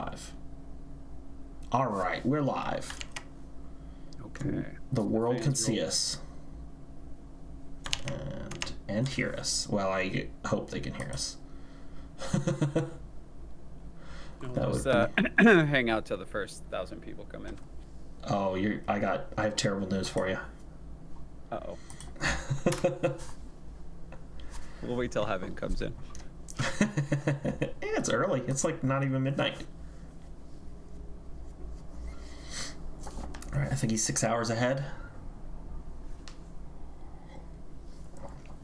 live. All right, we're live. Okay. The world can see us and hear us. Well, I hope they can hear us. That would hang out till the first 1,000 people come in. Oh, I have terrible news for you. Uh-oh. We'll wait till heaven comes in. Yeah, it's early. It's like not even midnight. All right, I think he's 6 hours ahead.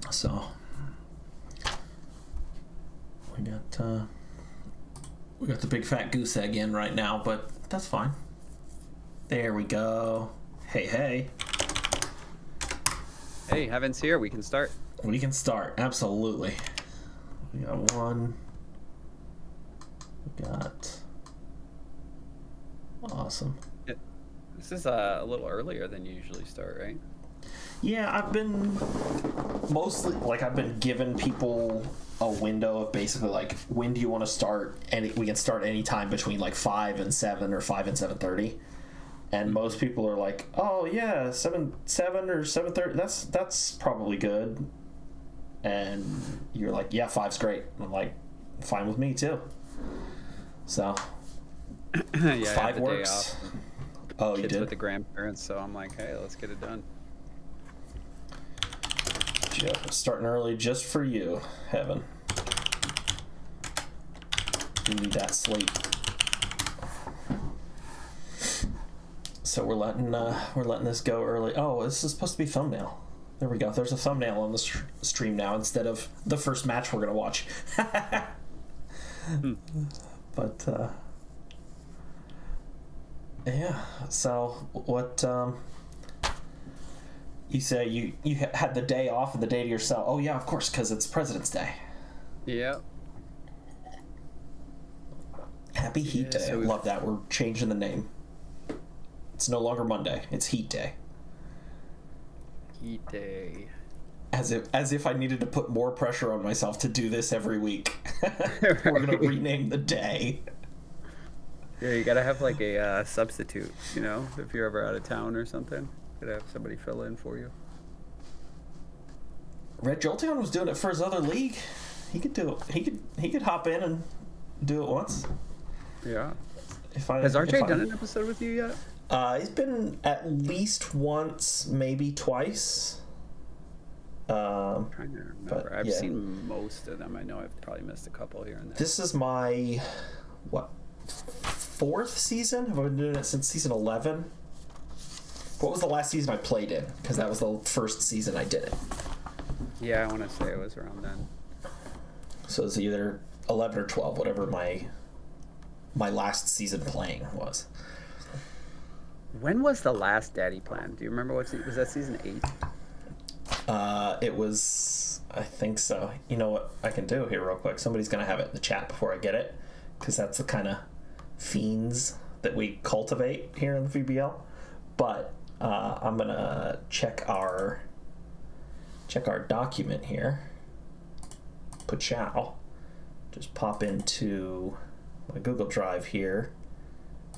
So we got the big fat goose egg in right now, but that's fine. There we go. Hey. Hey, heaven's here. We can start. We can start. Absolutely. We got one. We got. Awesome. This is a little earlier than you usually start, right? Yeah, I've been giving people a window of basically like, when do you want to start? And we can start any time between like 5 and 7 or 5 and 7:30. And most people are like, oh yeah, 7 or 7:30. That's probably good. And you're like, yeah, 5's great. And I'm like, fine with me too. So Yeah, 5 works. Oh, you kids did? with the grandparents, so I'm like, hey, let's get it done. Starting early just for you, Heaven. You need that sleep. So we're letting this go early. Oh, this is supposed to be thumbnail. There we go. There's a thumbnail on the stream now instead of the first match we're gonna watch. But yeah. So what? You say you had the day off and the day to yourself. Oh yeah, of course, because it's President's Day. Yeah. Happy Heat Day. I love that. We're changing the name. It's no longer Monday. It's Heat Day. Heat Day. As if I needed to put more pressure on myself to do this every week. Right. We're gonna rename the day. Yeah, you gotta have like a substitute. You know, if you're ever out of town or something, you gotta have somebody fill in for you. Red Jolteon was doing it for his other league. He could do it. He could hop in and do it once. Yeah. Has RJ done an episode with you yet? He's been at least once, maybe twice. I'm trying to remember. I've seen most of them. I know I've probably missed a couple here and there. This is my, 4th season? Have I been doing it since season 11? What was the last season I played in? Because that was the first season I did it. Yeah, I want to say it was around then. So it's either 11 or 12, whatever my last season playing was. When was the last Daddy Plan? Do you remember was that season 8? It was, I think so. You know what I can do here real quick? Somebody's going to have it in the chat before I get it, because that's the kind of fiends that we cultivate here in the VBL. But I'm going to check our document here. Pachow. Just pop into my Google Drive here.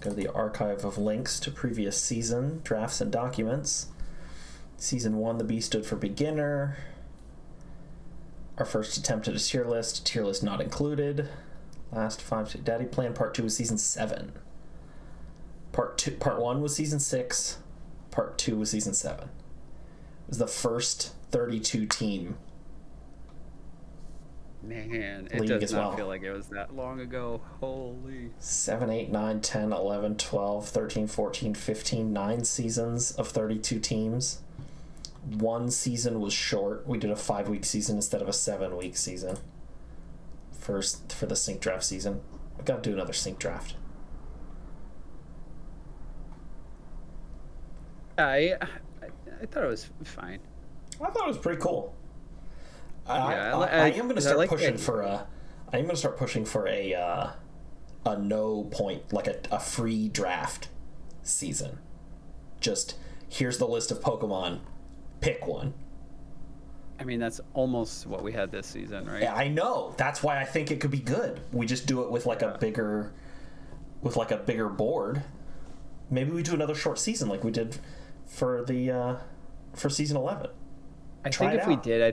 Go to the archive of links to previous season, drafts and documents. Season 1, the B stood for beginner. Our first attempt at a tier list not included. Last 5, Daddy Plan Part 2 was season 7. Part 1 was season 6. Part 2 was season 7. It was the first 32 team. Man, it does not feel like it was that long ago. Holy. 7, 8, 9, 10, 11, 12, 13, 14, 15, 9 seasons of 32 teams. 1 season was short. We did a 5-week season instead of a 7-week season. For the sync draft season. I've got to do another sync draft. I thought it was fine. I thought it was pretty cool. Yeah, I am going to start pushing for a. I am going to start pushing for a no point, like a free draft season. Just here's the list of Pokemon, pick one. I mean, that's almost what we had this season, right? Yeah, I know. That's why I think it could be good. We just do it with like a bigger with like a bigger board. Maybe we do another short season like we did for the for season 11. I think if we did, I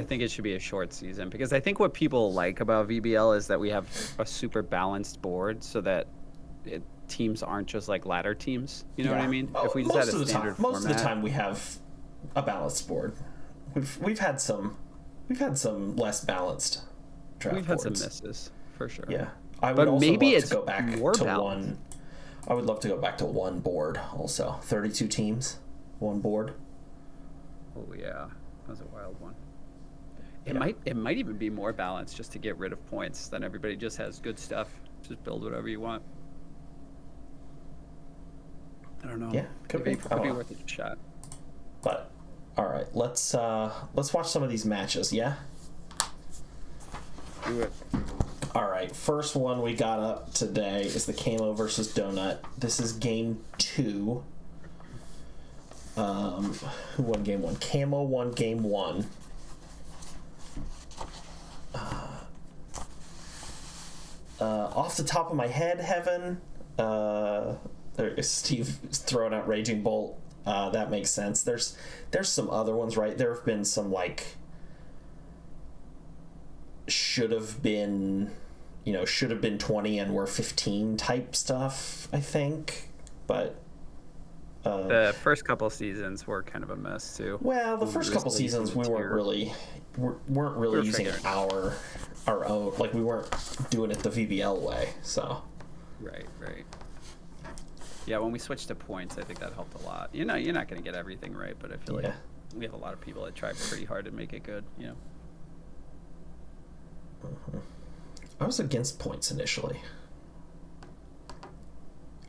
think it should be a short season, because I think what people like about VBL is that we have a super balanced board, so that teams aren't just like ladder teams. You know what I mean? If we just had a standard format. Most of the time we have a balanced board. We've had some less balanced draft We've had boards. some misses for sure. Yeah, I would also maybe love it's to go back more to balanced. one. I would love to go back to one board also. 32 teams, one board. Oh yeah, that was a wild one. It might even be more balanced, just to get rid of points. Then everybody just has good stuff. Just build whatever you want. I don't know. Yeah, could be worth a shot. But all right, let's watch some of these matches. Yeah. Do it. All right, first one we got up today is the Camo versus Donut. This is game 2. Who won game 1? Camo won game 1. Off the top of my head, Heaven, Steve throwing out Raging Bolt. That makes sense. There's some other ones, right? There have been some like should have been 20 and were 15 type stuff, I think. But the first couple seasons were kind of a mess too. Well, the first couple seasons we weren't really using our own, like we weren't doing it the VBL way. So right. Yeah, when we switched to points, I think that helped a lot. You're not going to get everything right, but I feel like we have a lot of people that try pretty hard to make it good. I was against points initially.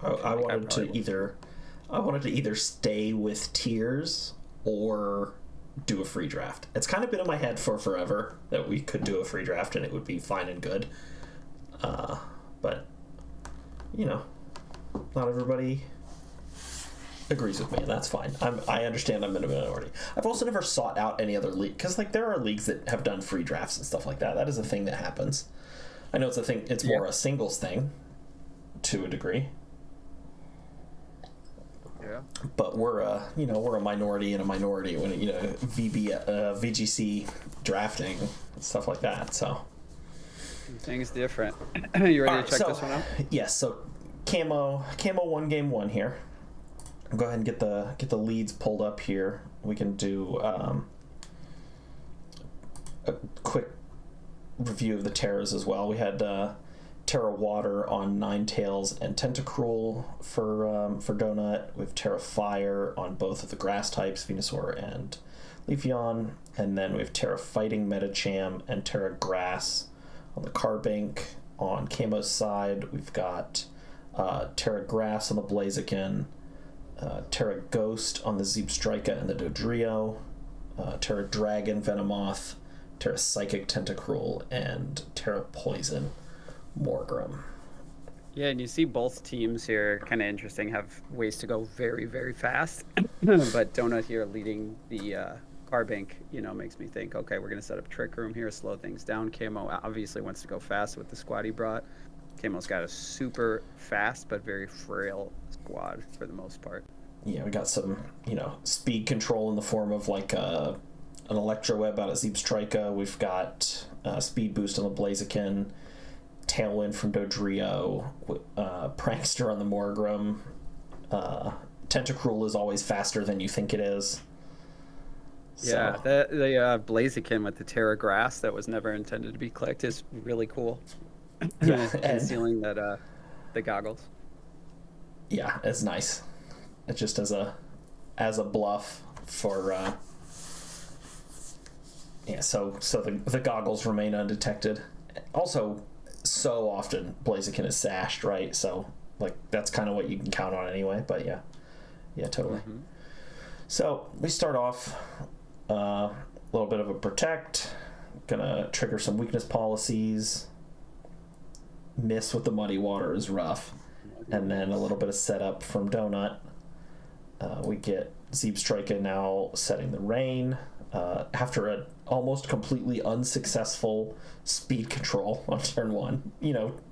I wanted to either stay with tiers or do a free draft. It's kind of been in my head for forever that we could do a free draft and it would be fine and good. But not everybody agrees with me, and that's fine. I understand I'm in a minority. I've also never sought out any other league, because like there are leagues that have done free drafts and stuff like that. That is a thing that happens. I know it's a thing. It's more a singles thing to a degree. Yeah. But we're a minority in a minority when VGC drafting and stuff like that. So things different. You ready to check this one out? Yes. So Camo won game 1 here. I'll go ahead and get the leads pulled up here. We can do a quick review of the Terras as well. We had Terra Water on Ninetails and Tentacruel for Donut. We have Terra Fire on both of the grass types, Venusaur and Leafeon, and then we have Terra Fighting Metacham and Terra Grass on the Carbink. On Camo's side, we've got Terra Grass on the Blaziken, Terra Ghost on the Zeepstrika and the Dodrio, Terra Dragon Venomoth, Terra Psychic Tentacruel, and Terra Poison Morgrim. Yeah, and you see both teams here, kind of interesting, have ways to go very, very fast. But Donut here leading the Carbink, makes me think, okay, we're going to set up Trick Room here, slow things down. Camo obviously wants to go fast with the squad he brought. Camo's got a super fast but very frail squad for the most part. Yeah, we got some, speed control in the form of like an Electro Web out of Zeepstrika. We've got speed boost on the Blaziken, Tailwind from Dodrio, Prankster on the Morgrim. Tentacruel is always faster than you think it is. Yeah, the Blaziken with the Terra Grass that was never intended to be clicked is really cool. Yeah, concealing that the goggles. Yeah, it's nice. It's just as a bluff for so the goggles remain undetected. Also, so often Blaziken is sashed, right? So like that's kind of what you can count on anyway. But yeah, totally. Mm-hmm. So we start off a little bit of a protect. Gonna trigger some weakness policies. Miss with the Muddy Water is rough, and then a little bit of setup from Donut. We get Zeepstrika now setting the rain after almost completely unsuccessful speed control on turn 1.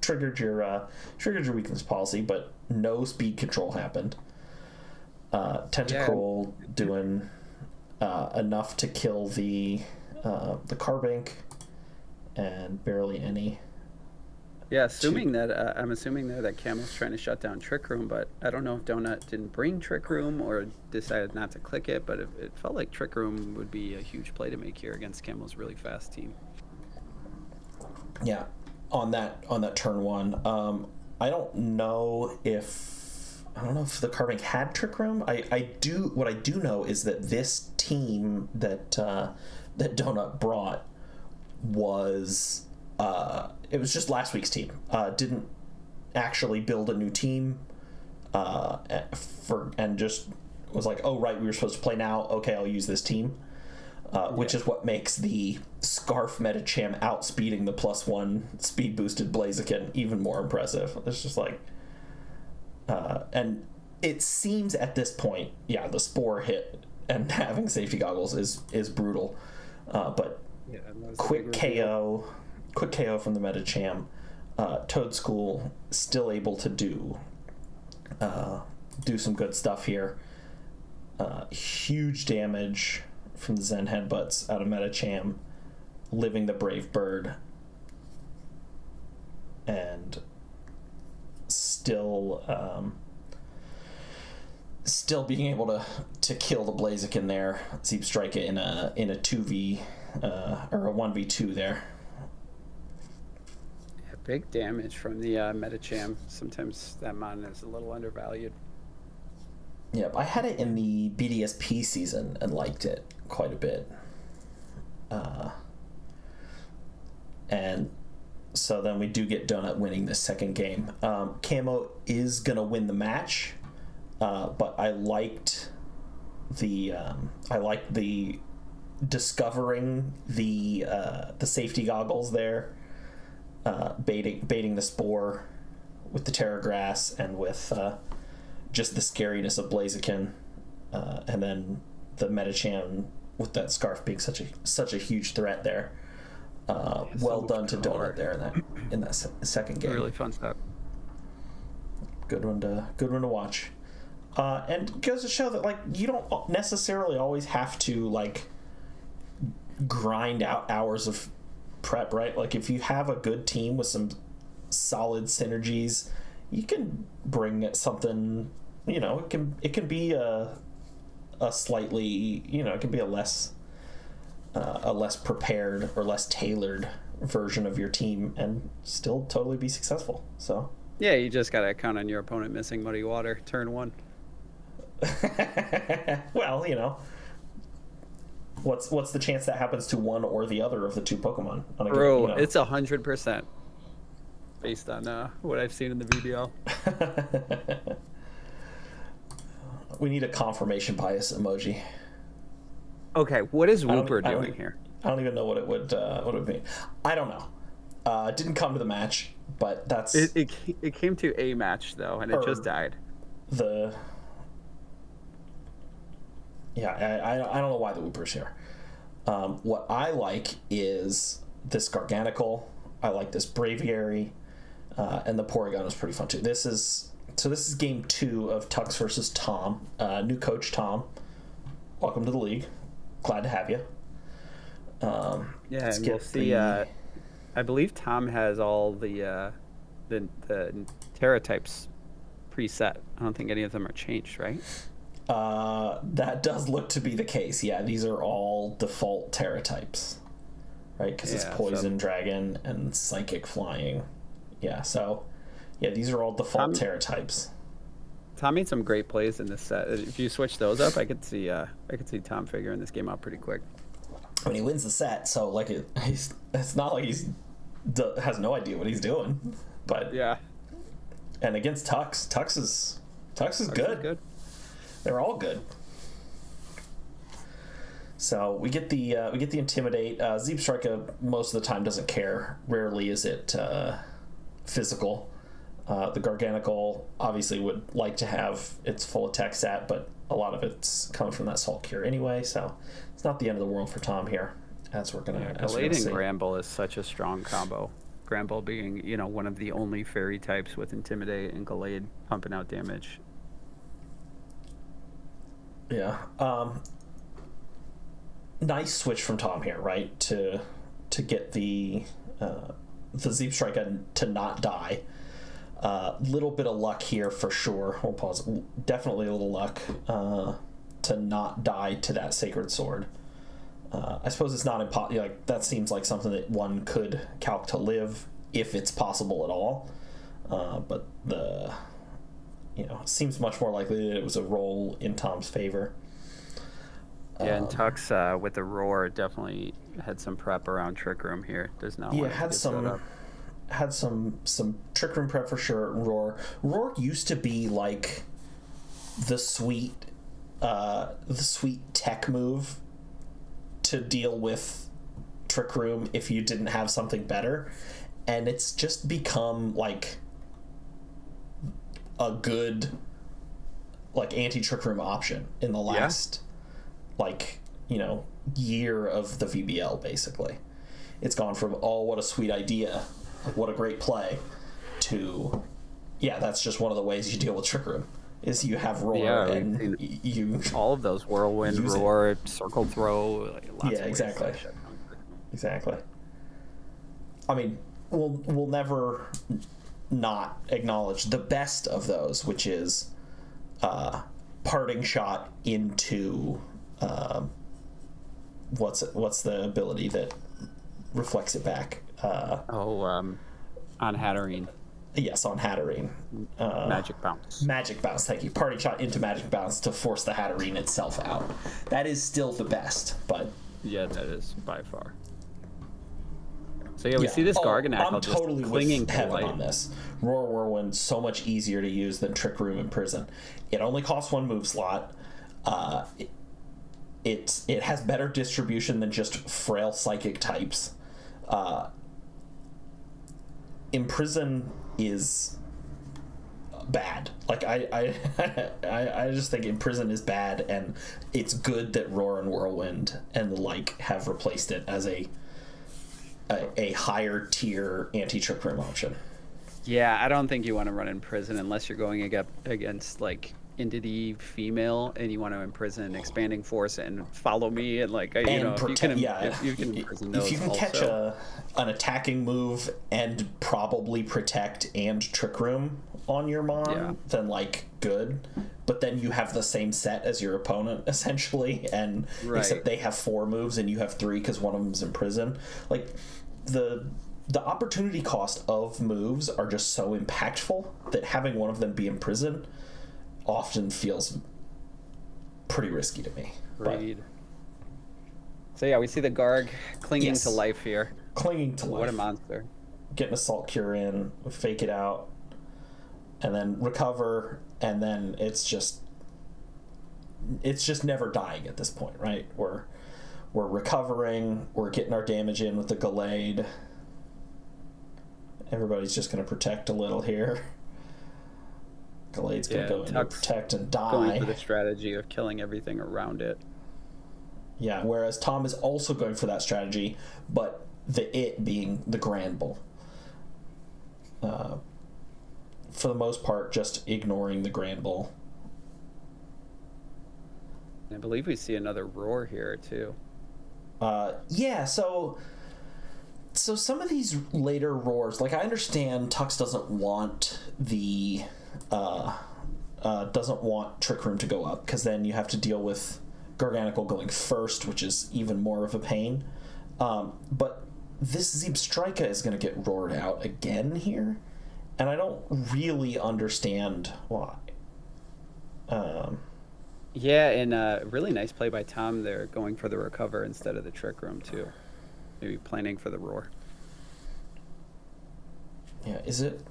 Triggered your weakness policy, but no speed control happened. Tentacruel doing enough to kill the Carbink, and barely any. Yeah, I'm assuming there that Camel's trying to shut down Trick Room, but I don't know if Donut didn't bring Trick Room or decided not to click it, but it felt like Trick Room would be a huge play to make here against Camel's really fast team. Yeah, on that turn 1, I don't know if the Carbink had Trick Room. What I do know is that this team that Donut brought was it was just last week's team. Didn't actually build a new team and just was like, oh right, we were supposed to play now, okay, I'll use this team, which is what makes the Scarf Metacham outspeeding the +1 speed boosted Blaziken even more impressive. It's just like and it seems at this point, the Spore hit and having safety goggles is brutal, but quick KO from the Metacham. Toad School still able to do some good stuff here. Huge damage from the Zen Headbutts out of Metacham, living the Brave Bird, and still being able to kill the Blaziken there. Zeep strike it in a 2v or a 1v2 there. Yeah, big damage from the Metacham. Sometimes that mon is a little undervalued. Yep, I had it in the BDSP season and liked it quite a bit. And so then we do get Donut winning this second game. Camo is going to win the match, but I liked the discovering the safety goggles there, baiting the Spore with the Terra Grass and with just the scariness of Blaziken, and then the Metacham with that Scarf being such a huge threat there. Well done to Donut there in that second game. Really fun stuff. Good one to watch. And it goes to show that you don't necessarily always have to grind out hours of prep, right? If you have a good team with some solid synergies, you can bring something. It can be a slightly, it can be a less prepared or less tailored version of your team and still totally be successful. So yeah, you just gotta count on your opponent missing Muddy Water turn 1. Well, what's the chance that happens to one or the other of the two Pokemon? Bro, it's 100% based on what I've seen in the VBL. We need a confirmation bias emoji. Okay, what is Wooper doing here? I don't even know what it would mean. I don't know. It didn't come to the match, but that's it came to a match though, and it just died. I don't know why the Wooper's here. What I like is this Garganacl. I like this Braviary, and the Porygon is pretty fun too. This is game 2 of Tux versus Tom. New coach Tom, welcome to the league. Glad to have you. And we'll see. I believe Tom has all the Terra types preset. I don't think any of them are changed, right? That does look to be the case. Yeah, these are all default Terra types, right? Because it's Poison, Dragon, and Psychic Flying. Yeah, so these are all default Terra types. Tom made some great plays in this set. If you switch those up, I could see Tom figuring this game out pretty quick. I mean, he wins the set, so it's not like has no idea what he's doing. But yeah, and against Tux is good. They're all good. So we get the Intimidate. Zeep Strika most of the time doesn't care. Rarely is it physical. The Garganacl obviously would like to have its full attack stat, but a lot of it's coming from that Salt Cure anyway, so it's not the end of the world for Tom here. as we're gonna Gallade and see. Gramble is such a strong combo. Gramble being, one of the only fairy types with Intimidate, and Gallade pumping out damage. Yeah. Nice switch from Tom here, right? To get the Zeep Striker to not die. Little bit of luck here for sure. We'll pause. Definitely a little luck to not die to that Sacred Sword. I suppose it's not impossible. Like, that seems like something that one could calc to live if it's possible at all. But it seems much more likely that it was a roll in Tom's favor. Yeah, and Tux with the Roar definitely had some prep around Trick Room here. Does not want to had some Trick Room prep for sure. Roar used to be like the sweet tech move to deal with Trick Room if you didn't have something better, and it's just become like a good like anti-Trick Room option in the last year of the VBL. Basically, it's gone from, oh, what a sweet idea, what a great play, to that's just one of the ways you deal with Trick Room, is you have Roar and you all of those Whirlwind, Roar, Circle Throw, lots of exactly. I mean, we'll never not acknowledge the best of those, which is Parting Shot into what's the ability that reflects it back? On Hatterene. Yes, on Hatterene. Magic Bounce. Magic Bounce, thank you. Parting Shot into Magic Bounce to force the Hatterene itself out. That is still the best, but... Yeah, that is by far. So we see this Garganackle I'm just totally clinging with to heaven light. on this. Roar Whirlwind, so much easier to use than Trick Room in Prison. It only costs one move slot. It has better distribution than just frail psychic types. Imprison is bad. Like, I just think Imprison is bad, and it's good that Roar and Whirlwind and the like have replaced it as a higher tier anti-Trick Room option. Yeah, I don't think you want to run Imprison unless you're going against like entity female and you want to imprison Expanding Force and Follow Me, and if you can imprison those, if you can catch an attacking move and probably protect and Trick Room on your Mon, then good. But then you have the same set as your opponent essentially, and except they have 4 moves and you have 3 because one of them's Imprison. The opportunity cost of moves are just so impactful that having one of them be Imprison often feels pretty risky to me. Agreed. So we see the Garg clinging to life here. Clinging to life. What a monster. Getting Assault Cure in, fake it out, and then recover, and then it's just never dying at this point, right? We're recovering, we're getting our damage in with the Gallade. Everybody's just going to protect a little here. Gallade's going to go in and protect and die. Going for the strategy of killing everything around it. Yeah, whereas Tom is also going for that strategy, but it being the Granbull. For the most part, just ignoring the Granbull. I believe we see another Roar here, too. So some of these later Roars, I understand Tux doesn't want doesn't want Trick Room to go up, because then you have to deal with Garganackle going first, which is even more of a pain. But this Zeep Striker is going to get roared out again here, and I don't really understand why. And a really nice play by Tom there, going for the Recover instead of the Trick Room, too. Maybe planning for the Roar. Yeah, is it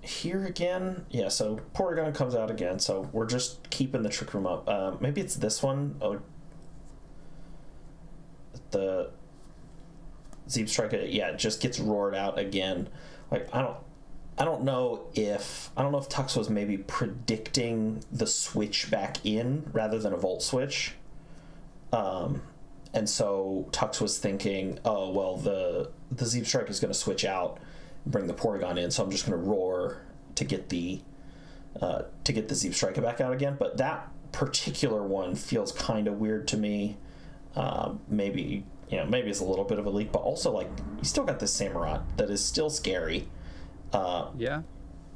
here again? Yeah, so Porygon comes out again, so we're just keeping the Trick Room up. Maybe it's this one. Oh, the Zeep Striker, it just gets roared out again. I don't know if Tux was maybe predicting the switch back in rather than a Volt switch. And so Tux was thinking, oh well, the Zeep Strike is going to switch out, and bring the Porygon in, so I'm just going to roar to get the Zeep Strike back out again. But that particular one feels kind of weird to me. Maybe it's a little bit of a leak, but also like you still got this Samurott that is still scary. Yeah.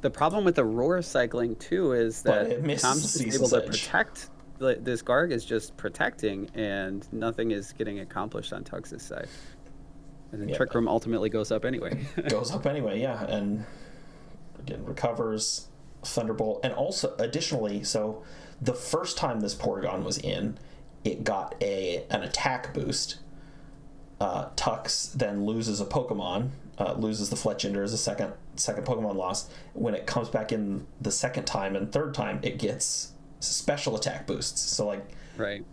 The problem with the roar cycling too is that Tom's just able to protect. This Garg is just protecting, and nothing is getting accomplished on Tux's side. And then Trick Room ultimately goes up anyway. Goes up anyway, yeah, and again recovers Thunderbolt, and also additionally, so the first time this Porygon was in, it got an attack boost. Tux then loses a Pokemon, loses the Fletchinder as a second Pokemon loss. When it comes back in the second time and third time, it gets special attack boosts. So like, right,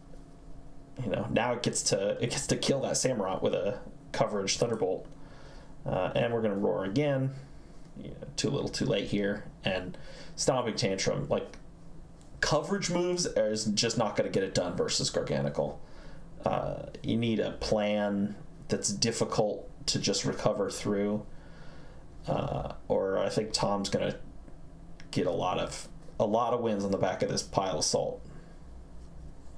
now it gets to kill that Samurott with a coverage Thunderbolt, and we're gonna roar again. Too little, too late here, and Stomping Tantrum. Like, coverage moves is just not going to get it done versus Garganacl. You need a plan that's difficult to just recover through, or I think Tom's going to get a lot of wins on the back of this pile of salt.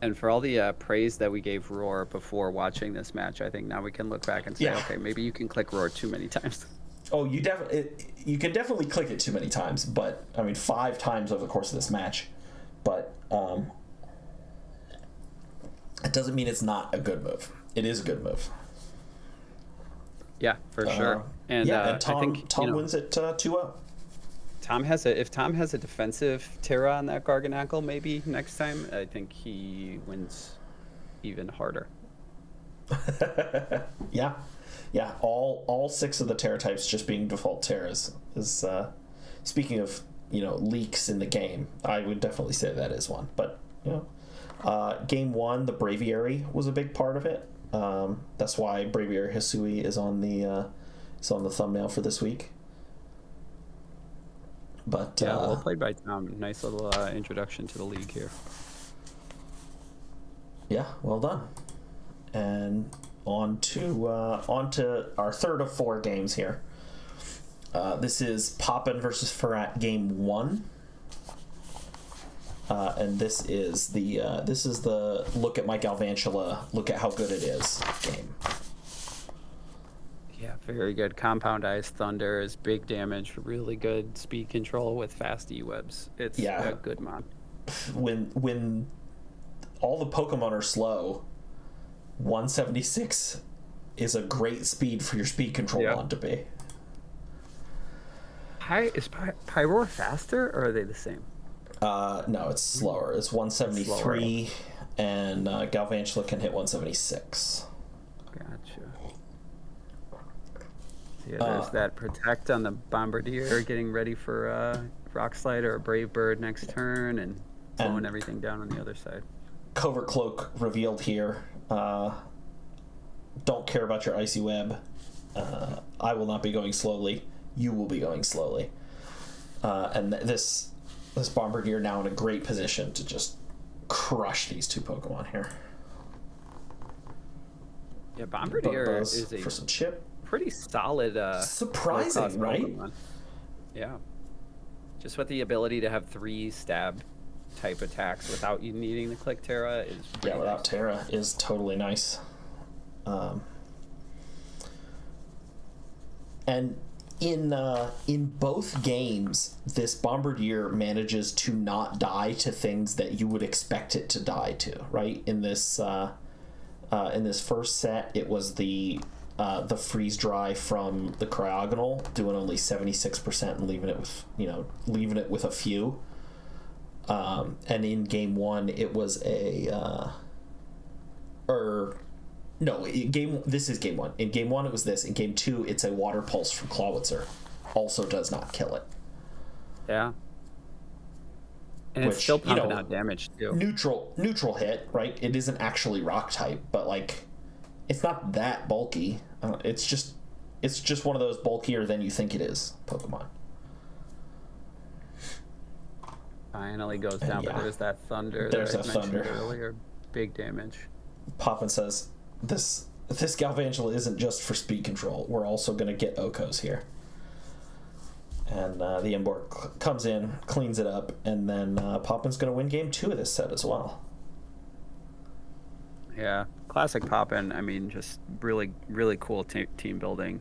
And for all the praise that we gave Roar before watching this match, I think now we can look back and say, okay, maybe you can click Roar too many times. Oh, you can definitely click it too many times, but I mean 5 times over the course of this match. But it doesn't mean it's not a good move. It is a good move. Yeah, for sure. And Tom, I think Tom wins it 2-0. If Tom has a defensive Terra on that Garganacl, maybe next time, I think he wins even harder. Yeah, all 6 of the Terra types just being default Terras is speaking of leaks in the game. I would definitely say that is one. But game 1, the Braviary was a big part of it. That's why Braviary Hisui is on the thumbnail for this week. But well played by Tom. Nice little introduction to the league here. Yeah, well done. And on to our third of 4 games here. This is Poppin versus Ferrat game 1, and this is the look at my Galvantula, look at how good it is game. Yeah, very good. Compound Ice Thunder is big damage, really good speed control with fast E-webs. It's a good mod. When all the Pokemon are slow, 176 is a great speed for your speed control mod to be. Is Pyroar faster, or are they the same? No, it's slower. It's 173, and Galvantula can hit 176. Gotcha. Yeah, there's that Protect on the Bombardier, getting ready for Rock Slide or a Brave Bird next turn, and slowing everything down on the other side. Covert Cloak revealed here. Don't care about your Icy Web. I will not be going slowly. You will be going slowly. And this Bombardier now in a great position to just crush these 2 Pokemon here. Yeah, Bombardier is a for some chip. Pretty solid. Surprising, right? Pokemon. Yeah. Just with the ability to have 3 stab type attacks without you needing the click Terra is without Terra is totally nice. And in both games, this Bombardier manages to not die to things that you would expect it to die to, right? In this first set, it was the freeze dry from the Cryogonal, doing only 76% and leaving it with a few. And in game 1, it was this is game 1. In game 1, it was this. In game 2, it's a Water Pulse from Clawitzer. Also does not kill it. Yeah. And it's still pumping out damage, too. Neutral hit, right? It isn't actually rock type, but, like, it's not that bulky. It's just one of those bulkier than you think it is Pokemon. Finally goes down, but there's that Thunder. There's that I mentioned Thunder earlier. Big damage. Poppin says, this Galvantula isn't just for speed control. We're also going to get Okos here. And the Emborg comes in, cleans it up, and then Poppin's going to win game 2 of this set as well. Yeah, classic Poppin. I mean, just really, really cool team building.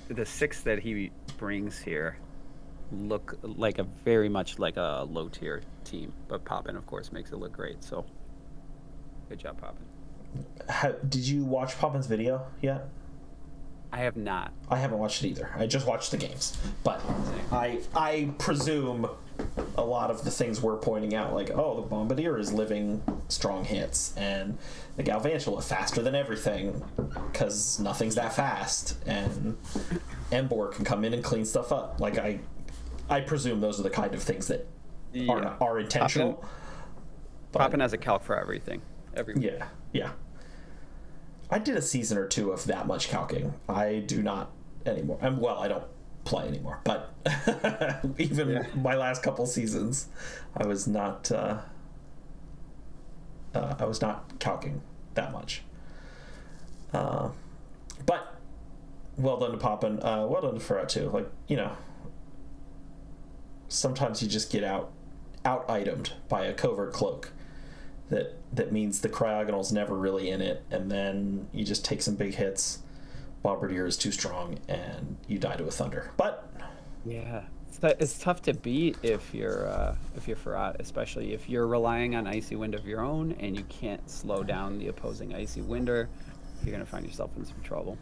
The 6 that he brings here look like very much like a low tier team, but Poppin, of course, makes it look great. So, good job, Poppin. Did you watch Poppin's video yet? I have not. I haven't watched it either. I just watched the games. But I presume a lot of the things we're pointing out, like, oh, the Bombardier is living strong hits, and the Galvantula faster than everything, because nothing's that fast, and Emborg can come in and clean stuff up. Like, I presume those are the kind of things that are intentional. Poppin has a calc for everything. Yeah. I did a season or 2 of that much calcing. I do not anymore. I don't play anymore. But even my last couple seasons, I was not calcing that much. But well done to Poppin. Well done to Ferrat too. Like, sometimes you just get out itemed by a covert cloak. That means the Cryogonal's never really in it, and then you just take some big hits. Bombardier is too strong, and you die to a Thunder. But yeah, it's tough to beat if you're Ferrat, especially if you're relying on Icy Wind of your own, and you can't slow down the opposing Icy Winder. You're gonna find yourself in some trouble.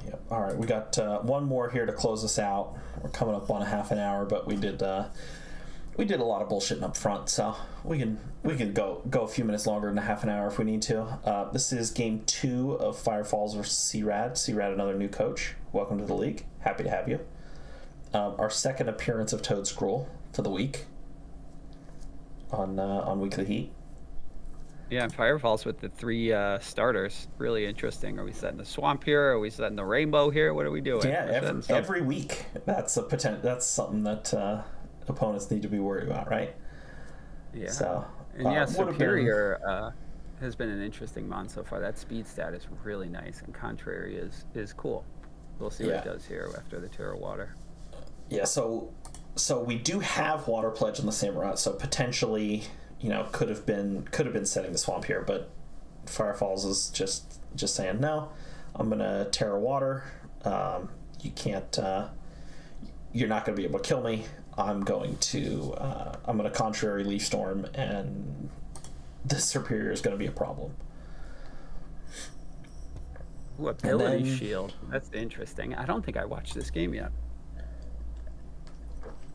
Yep. All right, we got one more here to close us out. We're coming up on a half an hour, but we did a lot of bullshitting up front, so we can go a few minutes longer than a half an hour if we need to. This is game 2 of Fire Falls versus C-Rad. C-Rad, another new coach. Welcome to the league. Happy to have you. Our second appearance of Toad Scroll for the week on Weekly Heat. Yeah, and Fire Falls with the 3 starters. Really interesting. Are we setting the swamp here? Are we setting the rainbow here? What are we doing? Yeah, every week. That's something that opponents need to be worried about, right? Yeah. So, and Superior has been an interesting mon so far. That speed stat is really nice, and Contrary is cool. We'll see what it does here after the Terra Water. Yeah. So we do have Water Pledge on the same route. So potentially, could have been setting the swamp here, but Fire Falls is just saying no. I'm gonna Terra Water. You can't. You're not gonna be able to kill me. I'm going to Contrary Leaf Storm, and the Superior is going to be a problem. Ooh, Ability Shield. That's interesting. I don't think I watched this game yet.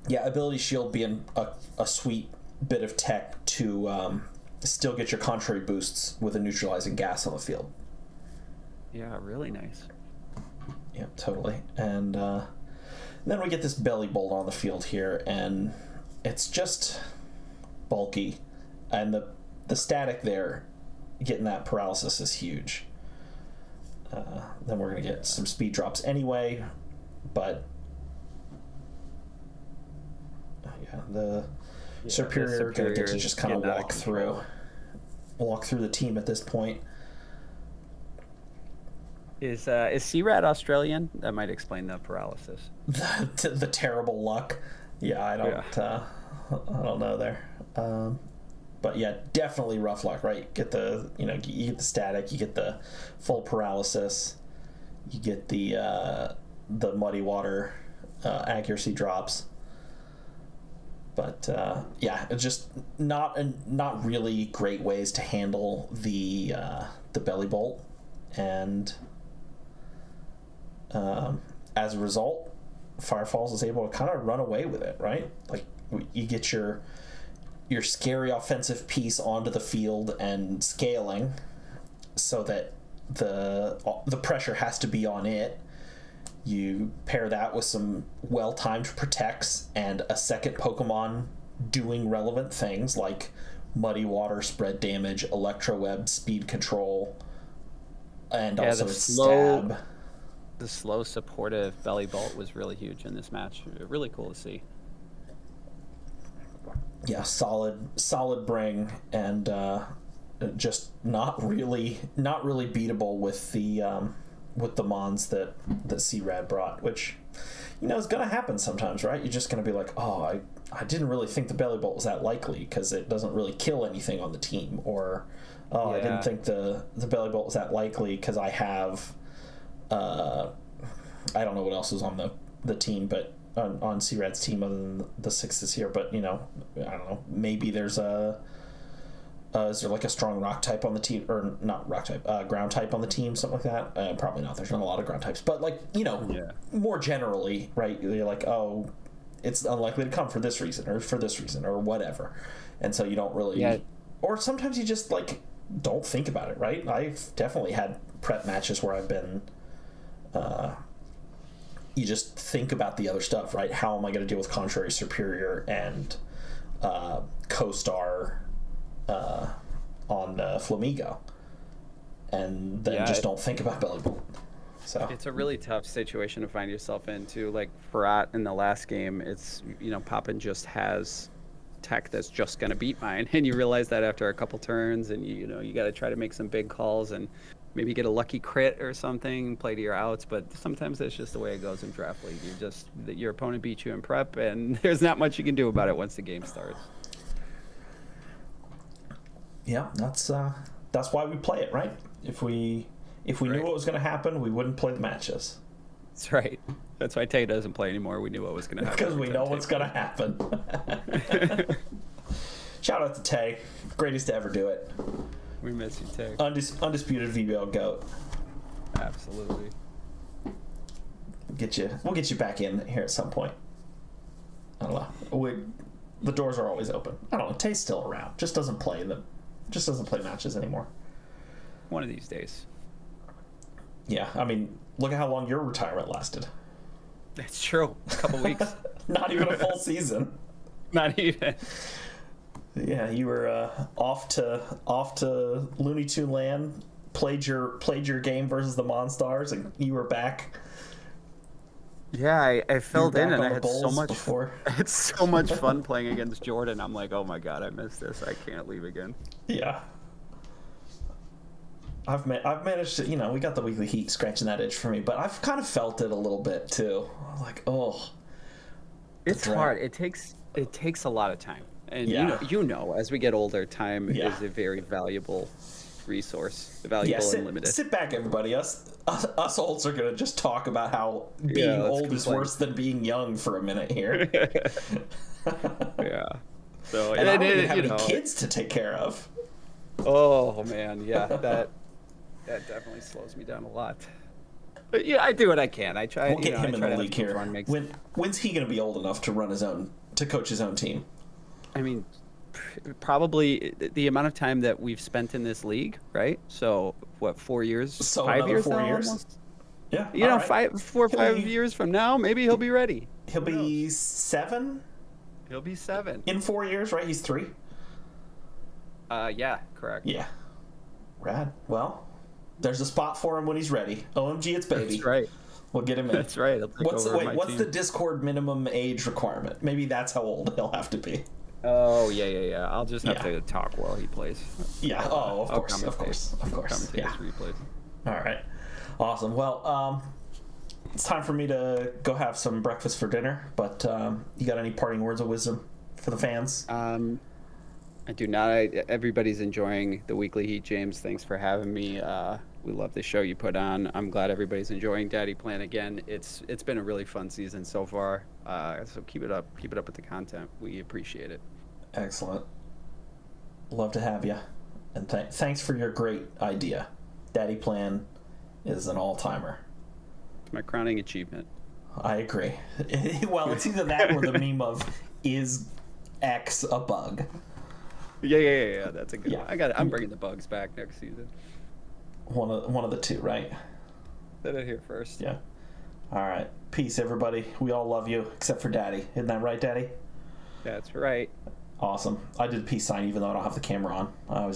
Yeah, Ability Shield being a sweet bit of tech to still get your Contrary boosts with a neutralizing gas on the field. Yeah, really nice. Yeah, totally. And then we get this Belly Bolt on the field here, and it's just bulky. And the static there, getting that paralysis is huge. Then we're going to get some speed drops anyway, but the Superior going to get to just kind of walk through the team at this point. Is C-Rad Australian? That might explain the paralysis. The terrible luck. Yeah, I don't know there. But yeah, definitely rough luck, right? You get the static, you get the full paralysis, you get the muddy water accuracy drops. But it's just not really great ways to handle the Belly Bolt, and as a result, Fire Falls is able to kind of run away with it, right? Like, you get your scary offensive piece onto the field and scaling, so that the pressure has to be on it. You pair that with some well-timed protects and a second Pokemon doing relevant things like Muddy Water, spread damage, Electro Web, speed control, and also its stab. The slow supportive Belly Bolt was really huge in this match. Really cool to see. Yeah, solid bring, and just not really beatable with the mons that C-Rad brought, which, you know, is going to happen sometimes, right? You're just going to be like, oh, I didn't really think the belly bolt was that likely because it doesn't really kill anything on the team, or I didn't think the belly bolt was that likely because I have I don't know what else is on the team, but on C-Rad's team other than the sixes here, but, you know, I don't know, maybe there's is there like a strong rock type on the team, or not rock type, ground type on the team, something like that? Probably not. There's not a lot of ground types, but, like, you know, more generally, right? You're like, oh, it's unlikely to come for this reason or whatever, and so you don't really, or sometimes you just, like, don't think about it, right? I've definitely had prep matches where I've been, you just think about the other stuff, right? How am I going to deal with Contrary Superior and Co-Star on Flamigo, and then just don't think about belly bolt. So it's a really tough situation to find yourself into. Like Farrat in the last game, it's, you know, Poppin just has tech that's just going to beat mine, and you realize that after a couple turns, and you know you got to try to make some big calls and maybe get a lucky crit or something, play to your outs. But sometimes that's just the way it goes in draft league. Your opponent beats you in prep, and there's not much you can do about it once the game starts. Yeah, that's why we play it, right? If we knew what was going to happen, we wouldn't play the matches. That's right. That's why Tay doesn't play anymore. We knew what was going to happen. Because we know what's going to happen. Shout out to Tay. Greatest to ever do it. We miss you, Tay. Undisputed VBL GOAT. Absolutely. We'll get you back in here at some point. I don't know. The doors are always open. I don't know. Tay's still around. Just doesn't play matches anymore. One of these days. Yeah, I mean, look at how long your retirement lasted. That's true. A couple weeks. Not even a full season. Not even. Yeah, you were off to Looney Tune Land, played your game versus the Monstars, and you were back. Yeah, I filled in, and I had so much fun playing against Jordan. I'm like, oh my god, I missed this. I can't leave again. Yeah. I've managed to, you know, we got the weekly heat scratching that itch for me, but I've kind of felt it a little bit too. Like, oh, it's hard. It takes a lot of time, and you know, as we get older, time is a very valuable resource, and limited. Sit back, everybody. Us olds are gonna just talk about how being old is worse than being young for a minute here. Yeah. So and I don't even have any kids to take care of. Oh man, yeah, that definitely slows me down a lot. But yeah, I do what I can. I try. We'll get him in the league here. When's he going to be old enough to coach his own team? I mean, probably the amount of time that we've spent in this league, right? So what, 4 years? So 5 years? 4 years. Almost? Yeah. You know, 4 or 5 years from now, maybe he'll be ready. He'll be 7. He'll be 7 in 4 years, right? He's 3. Yeah, correct. Yeah. Rad. Well, there's a spot for him when he's ready. OMG, it's baby. That's right. We'll get him in. That's right. What's the Discord minimum age requirement? Maybe that's how old he'll have to be. Oh, yeah. I'll just have to talk while he plays. Yeah. Of course. Commentate Yeah. his replays. All right. Awesome. Well, it's time for me to go have some breakfast for dinner, but you got any parting words of wisdom for the fans? I do not. Everybody's enjoying the weekly heat, James. Thanks for having me. We love the show you put on. I'm glad everybody's enjoying Daddy Plan again. It's been a really fun season so far. So keep it up. Keep it up with the content. We appreciate it. Excellent. Love to have you. And thanks for your great idea. Daddy Plan is an all-timer. It's my crowning achievement. I agree. Well, it's either that or the meme of, is X a bug? Yeah. That's a good one. I'm bringing the bugs back next season. One of the two, right? Said it here first. Yeah. All right. Peace, everybody. We all love you, except for Daddy. Isn't that right, Daddy? That's right. Awesome. I did a peace sign even though I don't have the camera on. I always do.